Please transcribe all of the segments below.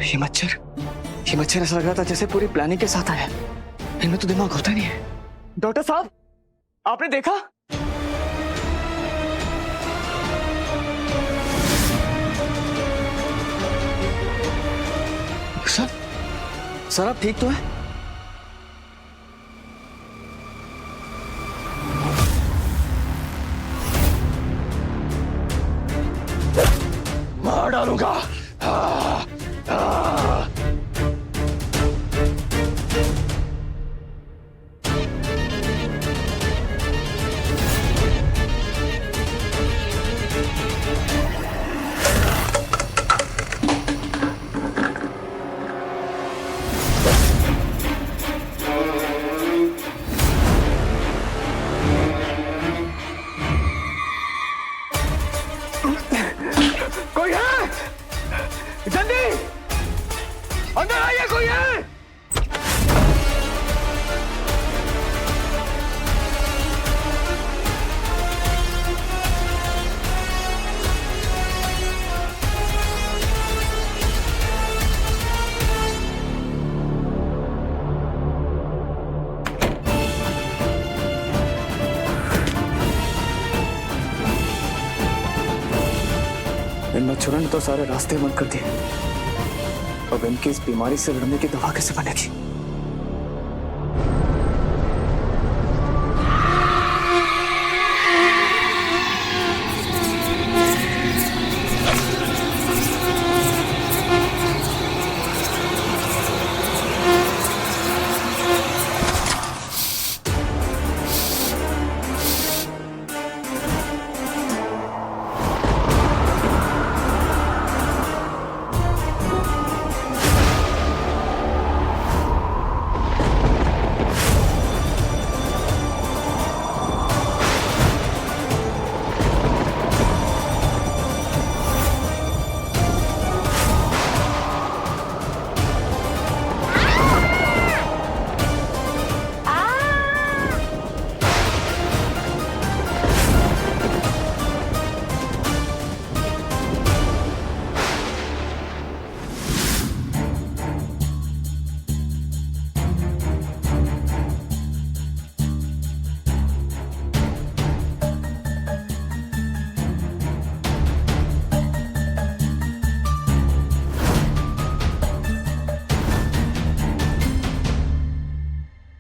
ये मच्छर ऐसा लग रहा था जैसे पूरी प्लानिंग के साथ आया। इनमें तो दिमाग होता नहीं है। डॉक्टर साहब, आपने देखा? सर आप ठीक तो है? मार डालूंगा। कोई है? जल्दी अंदर आइए, कोई है? इन मच्छरों ने तो सारे रास्ते बंद कर दिए। अब इनकी इस बीमारी से लड़ने की दवा कैसे बनेगी?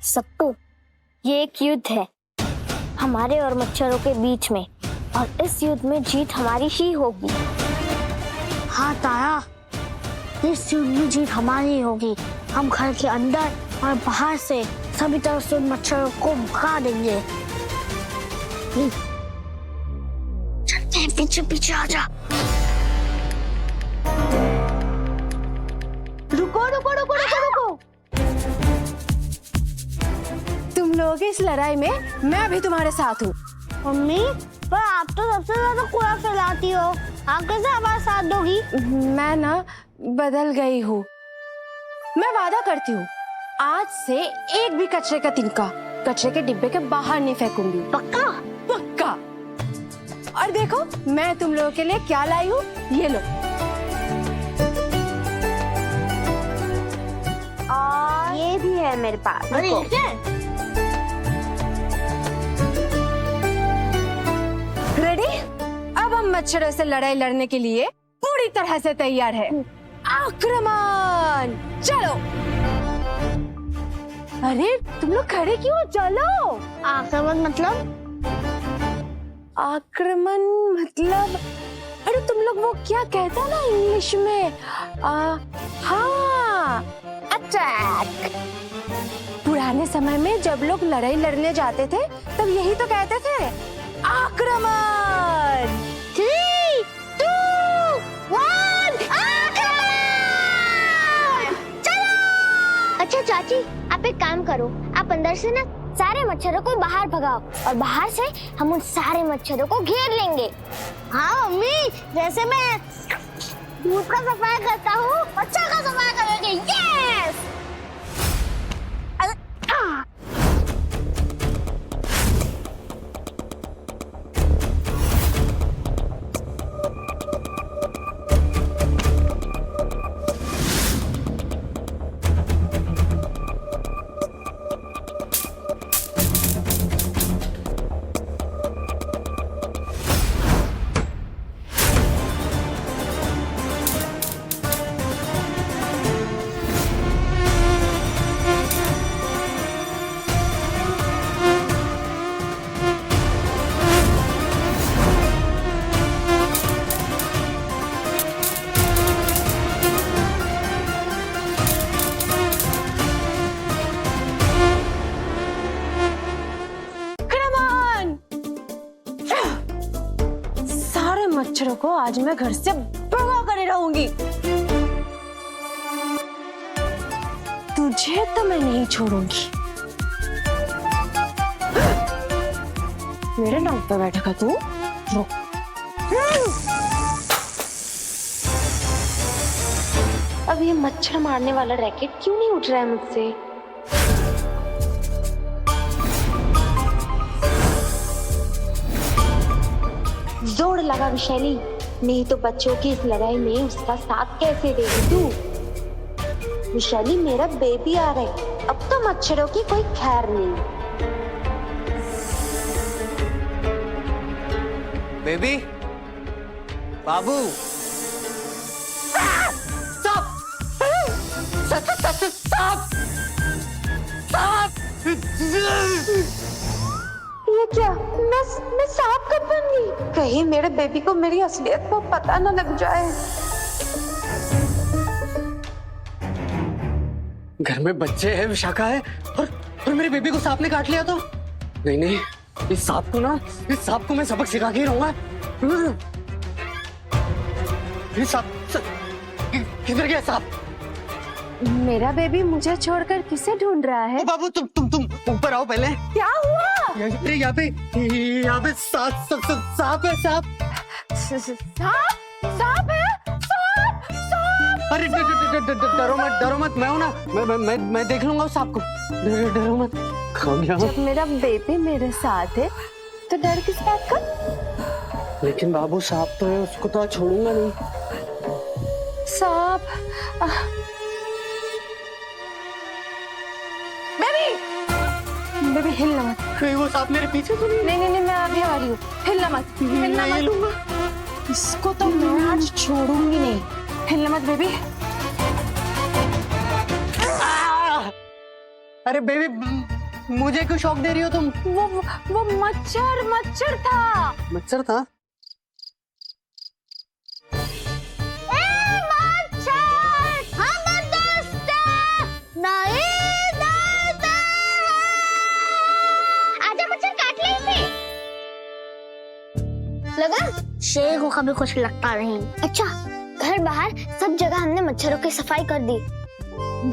सप्पू, ये एक युद्ध है हमारे और मच्छरों के बीच में, और इस युद्ध में जीत हमारी ही होगी। हाँ ताया, इस युद्ध में जीत हमारी ही होगी। हम घर के अंदर और बाहर से सभी तरफ से उन मच्छरों को भगा देंगे। चलते हैं, पीछे पीछे आजा। रुको रुको रुको रुको रुको। तुम लोगों की इस लड़ाई में मैं भी तुम्हारे साथ हूँ। मम्मी, पर आप तो सबसे ज्यादा कूड़ा फैलाती हो, आप कैसे हमारा साथ दोगी? मैं ना बदल गई हूँ। मैं वादा करती हूँ, आज से एक भी कचरे का तिनका कचरे के डिब्बे के बाहर नहीं फेंकूंगी। पक्का? पक्का। और देखो मैं तुम लोगों के लिए क्या लाई हूँ, ये लो। और ये भी है मेरे पास। अरे रेडी? अब हम मच्छरों से लड़ाई लड़ने के लिए पूरी तरह से तैयार है। आक्रमण! चलो। अरे तुम लोग खड़े क्यों? चलो। आक्रमण मतलब? आक्रमण मतलब, अरे तुम लोग वो क्या कहते हैं ना इंग्लिश में, हाँ, अटैक। पुराने समय में जब लोग लड़ाई लड़ने जाते थे तब यही तो कहते थे, आक्रमण। 3, 2, 1, आक्रमण! चलो! अच्छा चाची, आप एक काम करो, आप अंदर से ना सारे मच्छरों को बाहर भगाओ, और बाहर से हम उन सारे मच्छरों को घेर लेंगे। हाँ मम्मी, जैसे मैं दूध का सफाई करता हूँ, मच्छर का सफाई करेंगे। यस! आज मैं घर से भगा कर रहूंगी। तुझे तो मैं नहीं छोड़ूंगी। मेरे नाक पे बैठेगा तू? रुक। अब ये मच्छर मारने वाला रैकेट क्यों नहीं उठ रहा है मुझसे? जोड़ लगा विशाली, नहीं तो बच्चों की इस लड़ाई में उसका साथ कैसे देगी तू? विशाली, मेरा बेबी आ रहा है, अब तो मच्छरों की कोई खैर नहीं। बेबी, बाबू, ये क्या? मैं सांप कब बन गई? कहीं मेरे बेबी को मेरी असलियत को पता न लग जाए। घर में बच्चे हैं, विशाखा है, और मेरे बेबी को सांप ने काट लिया तो? नहीं नहीं, इस सांप को मैं सबक सिखा के ही रहूंगा। ये सांप किधर गया सांप? मेरा बेबी मुझे छोड़कर किसे ढूंढ रहा है? बाबू तुम ऊपर आओ पहले। क्या हुआ? यहाँ पे सांप है, सांप। सांप है? सांप! अरे डरो मत, मैं हूं ना, मैं देख लूंगा उस सांप को, डरो मत। जब मेरा बेबी मेरे साथ है तो डर किस बात का? लेकिन बाबू सांप तो है, उसको तो छोड़ूंगा नहीं। सांप। बेबी हिलना मत। कहीं वो सांप मेरे पीछे तो नहीं? नहीं, मैं अभी आ रही हूँ। हिलना मत, हिलना मत। इसको तो मैं आज छोड़ूंगी नहीं। हिलना मत बेबी। अरे बेबी, मुझे क्यों शॉक दे रही हो तुम? वो मच्छर था। मच्छर था? लगा? शेर को कभी कुछ लगता नहीं। अच्छा, घर बाहर सब जगह हमने मच्छरों की सफाई कर दी।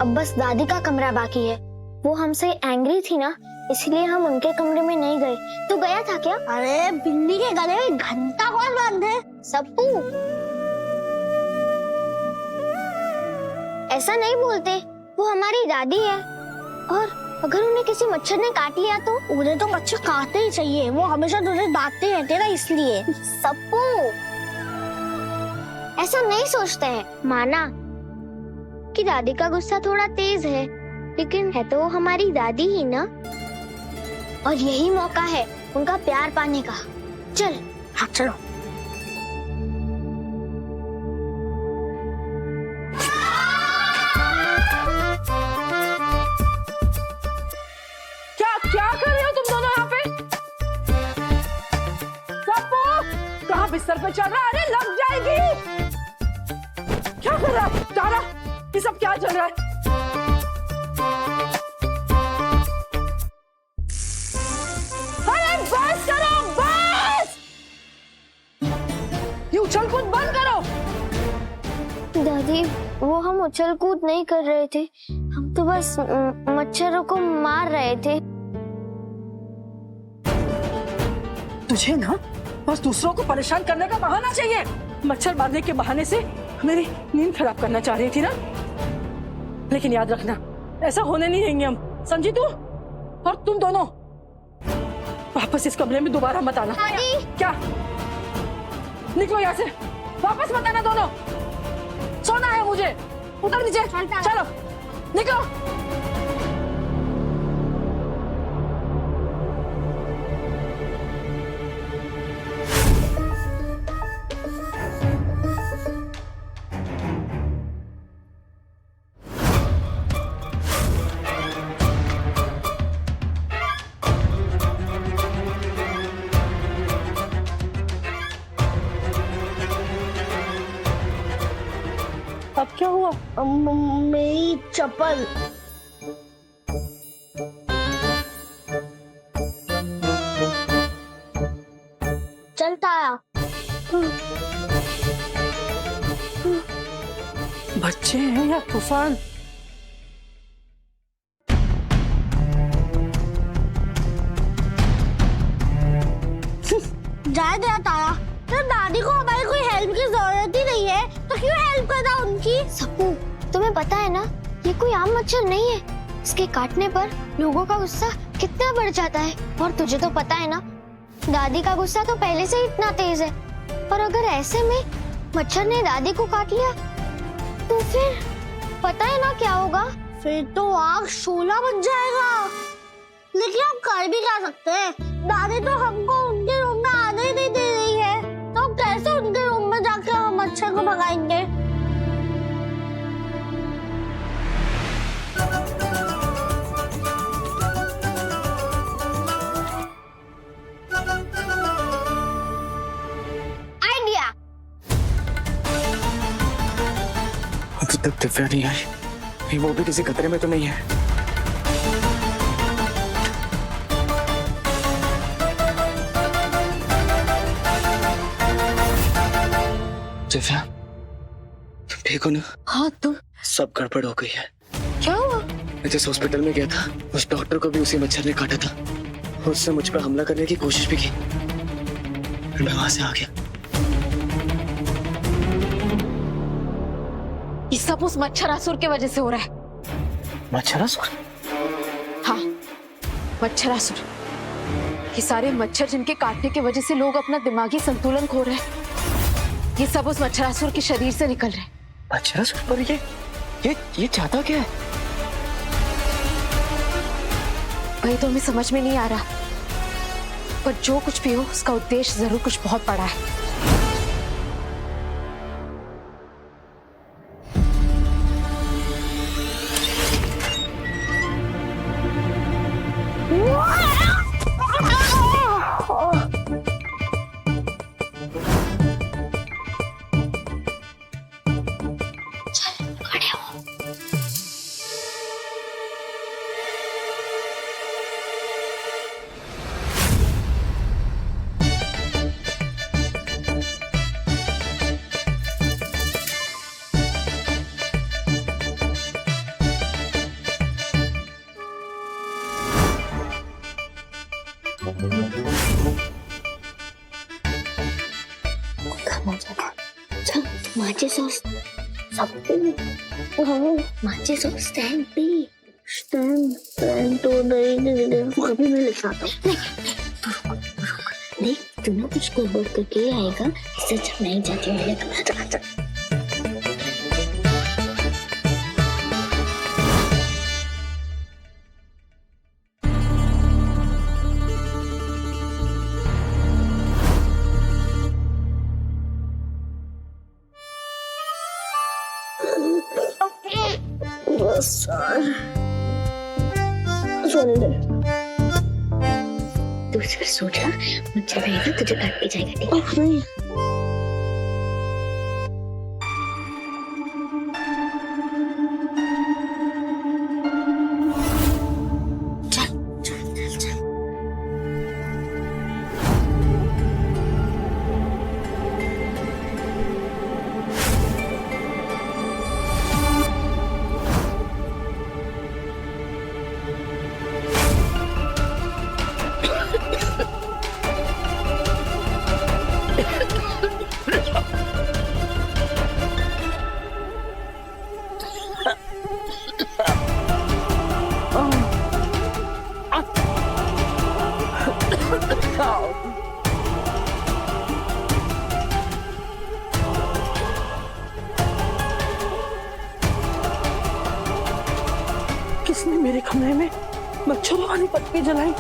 अब बस दादी का कमरा बाकी है। वो हमसे एंग्री थी ना, इसलिए हम उनके कमरे में नहीं गए। तू गया था क्या? अरे बिल्ली के गले में घंटा कौन बांधे? सप्पू, ऐसा नहीं बोलते, वो हमारी दादी है। और अगर उन्हें किसी मच्छर ने काट लिया तो? उन्हें तो मच्छर काटते ही चाहिए, वो हमेशा तुझे डांटते रहते ना, इसलिए। सप्पू, ऐसा नहीं सोचते हैं। माना कि दादी का गुस्सा थोड़ा तेज है, लेकिन है तो वो हमारी दादी ही ना। और यही मौका है उनका प्यार पाने का। चल। हाँ चलो। क्या कर रहे हो तुम दोनों यहाँ पे? सप्पू, कहाँ बिस्तर पे चल रहा है? अरे लग जाएगी। क्या कर रहा है तारा? ये सब क्या चल रहा है? अरे बस करो, बस! ये उछल कूद बंद करो। दादी, वो हम उछल कूद नहीं कर रहे थे, हम तो बस मच्छरों को मार रहे थे। तुझे ना बस दूसरों को परेशान करने का बहाना चाहिए। मच्छर मारने के बहाने से मेरी नींद खराब करना चाह रही थी ना। लेकिन याद रखना, ऐसा होने नहीं देंगे हम, समझी तू? और तुम दोनों वापस इस कमरे में दोबारा मत आना। क्या? निकलो यहाँ से, वापस मत आना दोनों। सोना है मुझे। उतर नीचे, चलो निकलो। अब क्या हुआ? मेरी चप्पल। चलता आया। बच्चे हैं या तूफान? जाए दे ताया, तो दादी को हमारी कोई हेल्प की जरूरत ही नहीं है, तो क्यों हेल्प करना उनकी? सप्पू, तुम्हें पता है ना, ये कोई आम मच्छर नहीं है। इसके काटने पर लोगों का गुस्सा कितना बढ़ जाता है। और तुझे तो पता है ना, दादी का गुस्सा तो पहले से ही इतना तेज है। और अगर ऐसे में मच्छर ने दादी को काट लिया तो फिर पता है ना क्या होगा? फिर तो आग शोला बन जाएगा। लेकिन हम कर भी क्या सकते हैं? दादी तो हमको उनके रूम में आने ही नहीं दे रही है, तो हम कैसे उनके रूम में जाकर हम मच्छर को भगाएंगे? आइडिया। अभी तक दिव्या नहीं आई, कहीं वो भी किसी खतरे में तो नहीं है। दिव्या, तुम ठीक हो ना? हाँ तुम? सब गड़बड़ हो गई है। क्या हुआ? मैं जिस हॉस्पिटल में गया था, उस डॉक्टर को भी उसी मच्छर ने काटा था। उसने मुझ पर हमला करने की कोशिश भी की, फिर मैं वहां से आ गया। ये सब उस मच्छरासुर की वजह से हो रहा है। मच्छरासुर? हाँ, मच्छरासुर। ये सारे मच्छर जिनके काटने की वजह से लोग अपना दिमागी संतुलन खो रहे हैं, ये सब उस मच्छरासुर के शरीर से निकल रहे हैं। मच्छरासुर? पर ये चाहता क्या है? वही तो हमें समझ में नहीं आ रहा, पर जो कुछ भी हो उसका उद्देश्य जरूर कुछ बहुत बड़ा है। माचिस और सबको माचिस और स्टैंड भी। स्टैंड तो नहीं, अभी मैं लिखा था। देख, तू ना कुछ गड़बड़ करके आएगा, इससे अच्छा नहीं जाती मेरे कमरे। सोने दे। तू सिर्फ सोचा, मच्छर रहेगा तुझे काट के जाएगा, ठीक है? नहीं, किसने मेरे कमरे में मच्छरों वाली पट्टी जलाई?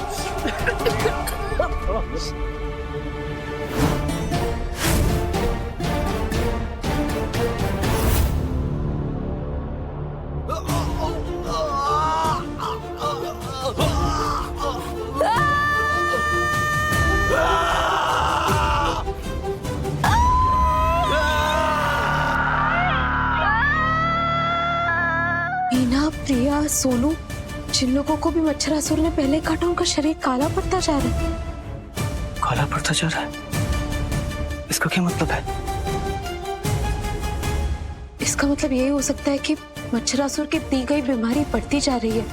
मीना, प्रिया, सोनू, जिन लोगों को भी मच्छरासुर ने पहले काटा उनका शरीर काला पड़ता जा रहा है। काला पड़ता जा रहा है? इसका क्या मतलब है? इसका मतलब यही हो सकता है कि मच्छरासुर की दी गई बीमारी बढ़ती जा रही है।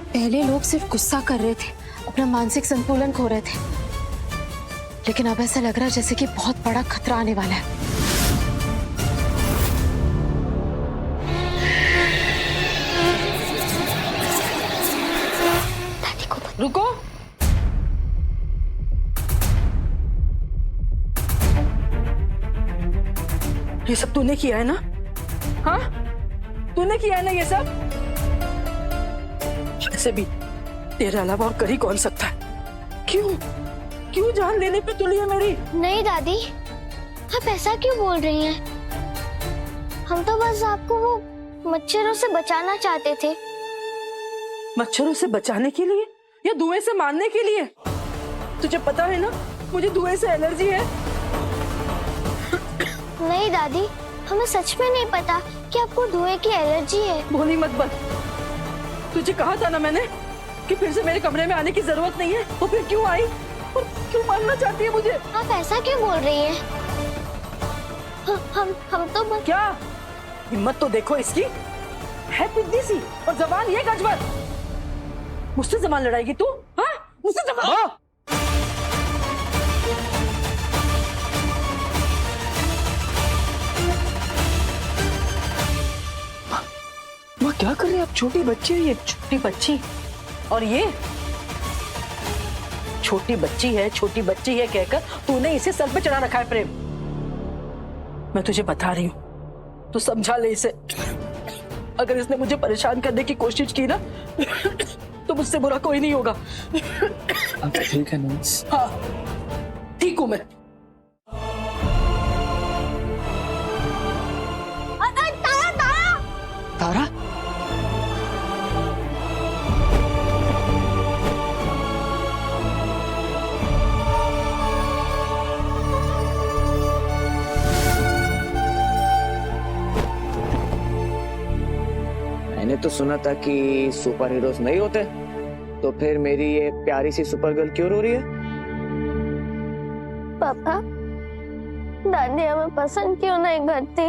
पहले लोग सिर्फ गुस्सा कर रहे थे, अपना मानसिक संतुलन खो रहे थे, लेकिन अब ऐसा लग रहा है जैसे कि बहुत बड़ा खतरा आने वाला है। रुको, ये सब तूने किया है ना? हाँ, तूने किया है ना ये सब? ऐसे भी तेरे अलावा और कर ही कौन सकता है? क्यों जान लेने पे तुली है मेरी? नहीं दादी, आप ऐसा क्यों बोल रही हैं? हम तो बस आपको वो मच्छरों से बचाना चाहते थे। मच्छरों से बचाने के लिए या धुएं से मारने के लिए? तुझे पता है ना, मुझे धुएं से एलर्जी है। नहीं दादी, हमें सच में नहीं पता कि आपको धुएं की एलर्जी है। भोली मत बन। तुझे कहा था ना मैंने कि फिर से मेरे कमरे में आने की जरूरत नहीं है। वो फिर क्यों आई और क्यों मारना चाहती है मुझे? आप ऐसा क्यों बोल रही हैं? हम तो बस... क्या हिम्मत तो देखो इसकी, है पिद्दी सी और जबान ये गजबर। मुझसे जबान लड़ाएगी तू? हाँ, मुझसे जबान? माँ क्या कर रही है आप? छोटी बच्ची है ये, छोटी बच्ची। और ये छोटी बच्ची है कहकर तूने इसे सर पे चढ़ा रखा है प्रेम। मैं तुझे बता रही हूँ, तू समझा ले इसे। अगर इसने मुझे परेशान करने की कोशिश की ना तो मुझसे बुरा कोई नहीं होगा। अब ठीक है नर्स? हाँ, ठीक हूँ मैं। तारा? मैंने तो सुना था कि सुपर हीरोज नहीं होते, तो फिर मेरी ये प्यारी सी सुपर गर्ल क्यों रो रही है? पापा, दादी हमें पसंद क्यों नहीं करती?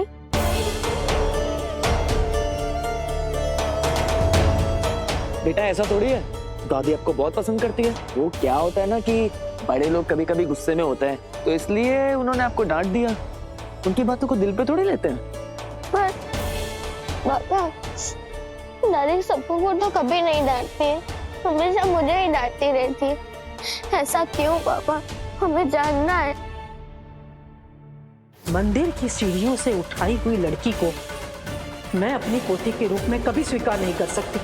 बेटा ऐसा थोड़ी है, दादी आपको बहुत पसंद करती है। वो क्या होता है ना कि बड़े लोग कभी कभी गुस्से में होते हैं, तो इसलिए उन्होंने आपको डांट दिया। उनकी बातों को दिल पे थोड़ी लेते हैं। पर पापा, दादी सबको को तो कभी नहीं डांटती है, हमेशा मुझे ही डांटती रहती है। ऐसा क्यों पापा? हमें जानना है। मंदिर की सीढ़ियों से उठाई हुई लड़की को मैं अपनी पोती के रूप में कभी स्वीकार नहीं कर सकती।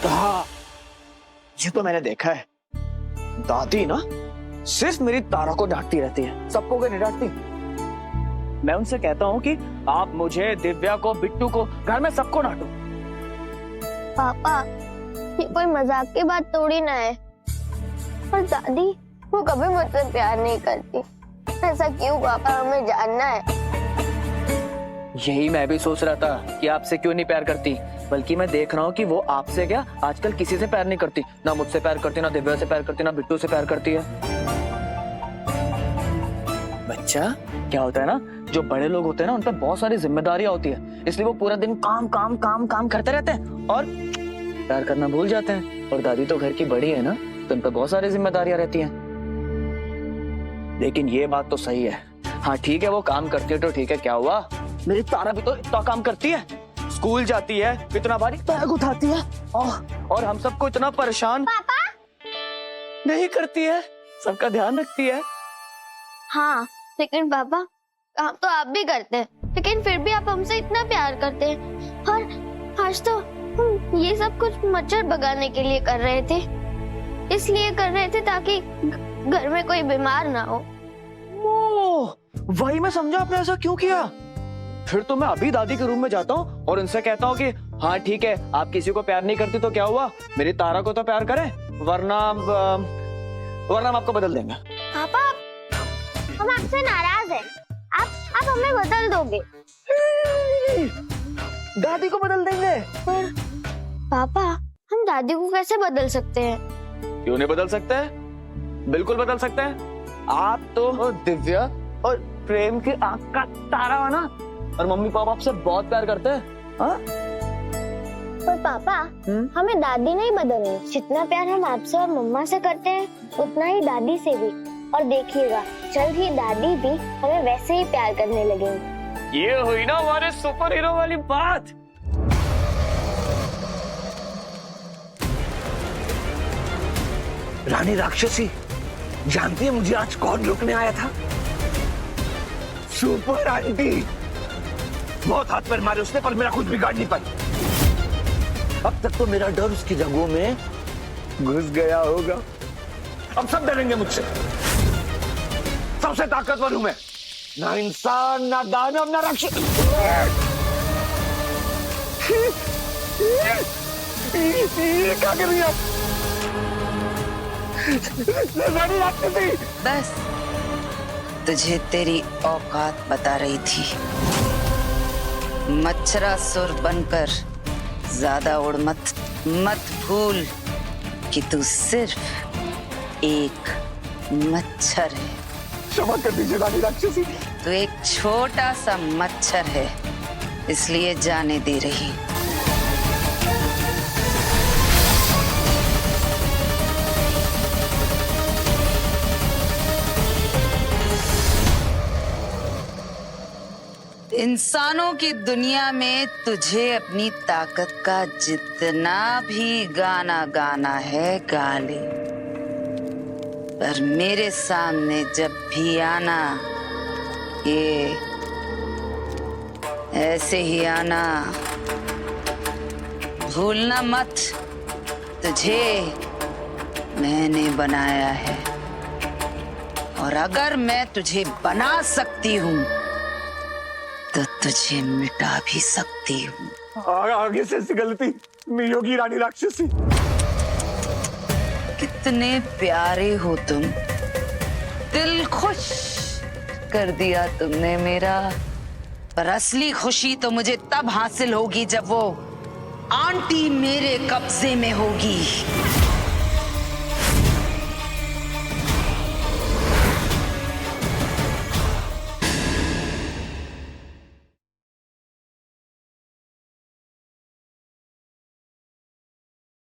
हाँ, ये तो मैंने देखा है। दादी ना सिर्फ मेरी तारा को डांटती रहती है, सबको नहीं डांटती। मैं उनसे कहता हूँ कि आप मुझे, दिव्या को, बिट्टू को, घर में सबको डांटो। पापा, ये कोई मजाक की बात थोड़ी ना है। और दादी वो कभी मुझसे प्यार नहीं करती। ऐसा क्यों पापा? हमें जानना है। यही मैं भी सोच रहा था कि आपसे क्यों नहीं प्यार करती, बल्कि मैं देख रहा हूँ कि वो आपसे क्या आजकल किसी से प्यार नहीं करती। ना मुझसे प्यार करती, ना दिव्या से प्यार करती, ना बिट्टू से प्यार करती है। बच्चा क्या होता है ना, जो बड़े लोग होते हैं ना, उन पर बहुत सारी जिम्मेदारियां होती है, इसलिए वो पूरा दिन काम काम काम काम करते रहते हैं और प्यार करना भूल जाते हैं। और दादी तो घर की बड़ी है ना, तो उन पर बहुत सारी जिम्मेदारियां रहती हैं। लेकिन ये बात तो सही है। हाँ ठीक है, वो काम करती है तो ठीक है, क्या हुआ? मेरी तारा भी तो इतना काम करती है, स्कूल जाती है, इतना भारी बैग उठाती है और हम सबको इतना परेशान पापा नहीं करती है, सबका ध्यान रखती है। हाँ, लेकिन पापा काम तो आप भी करते हैं, लेकिन फिर भी आप हमसे इतना प्यार करते हैं। और आज तो हम ये सब कुछ मच्छर भगाने के लिए कर रहे थे, इसलिए कर रहे थे ताकि घर में कोई बीमार ना हो। ओह, वही मैं समझा आपने ऐसा क्यों किया। फिर तो मैं अभी दादी के रूम में जाता हूँ और उनसे कहता हूँ कि हाँ ठीक है, आप किसी को प्यार नहीं करती तो क्या हुआ, मेरी तारा को तो प्यार करें, वरना हम आपको बदल देंगे। पापा, हम आपसे नाराज हैं। आप हमें बदल दोगे। दादी को बदल देंगे? पर पापा, हम दादी को कैसे बदल सकते हैं? क्यों नहीं बदल सकते हैं? बिल्कुल बदल सकते हैं। आप तो दिव्या और प्रेम की आंख का तारा हो ना, और मम्मी पापा आपसे बहुत प्यार करते हैं। हाँ? पर पापा, हमें दादी नहीं बदलनी। जितना प्यार हम आपसे और मम्मा से करते हैं उतना ही दादी से भी। और देखिएगा जल्द ही दादी भी हमें वैसे ही प्यार करने लगेंगी। ये हुई ना हमारे सुपर हीरो वाली बात। रानी राक्षसी, जानती है मुझे आज कौन रोकने आया था? Super aunty. बहुत हाथ पैर मारे उसने, पर मेरा कुछ बिगाड़ नहीं पाई। अब तक तो मेरा डर उसकी जगहों में घुस गया होगा। अब सब डरेंगे मुझसे। सबसे ताकतवर हूं मैं, ना इंसान, ना दानव, ना राक्षस। ये क्या कर रही है आप? रानी राक्षसी। बस तुझे तेरी औकात बता रही थी। मच्छरासुर बनकर ज्यादा उड़ मत भूल कि तू सिर्फ एक मच्छर है। क्षमा कर दीजिए रानी राक्षसी। तू एक छोटा सा मच्छर है, इसलिए जाने दे रही। इंसानों की दुनिया में तुझे अपनी ताकत का जितना भी गाना गाना है गा ले, पर मेरे सामने जब भी आना, ये ऐसे ही आना। भूलना मत, तुझे मैंने बनाया है, और अगर मैं तुझे बना सकती हूँ तो तुझे मिटा भी सकती हूँ। आगे से ऐसी गलती नहीं होगी रानी राक्षसी। कितने प्यारे हो तुम, दिल खुश कर दिया तुमने मेरा। पर असली खुशी तो मुझे तब हासिल होगी जब वो आंटी मेरे कब्जे में होगी।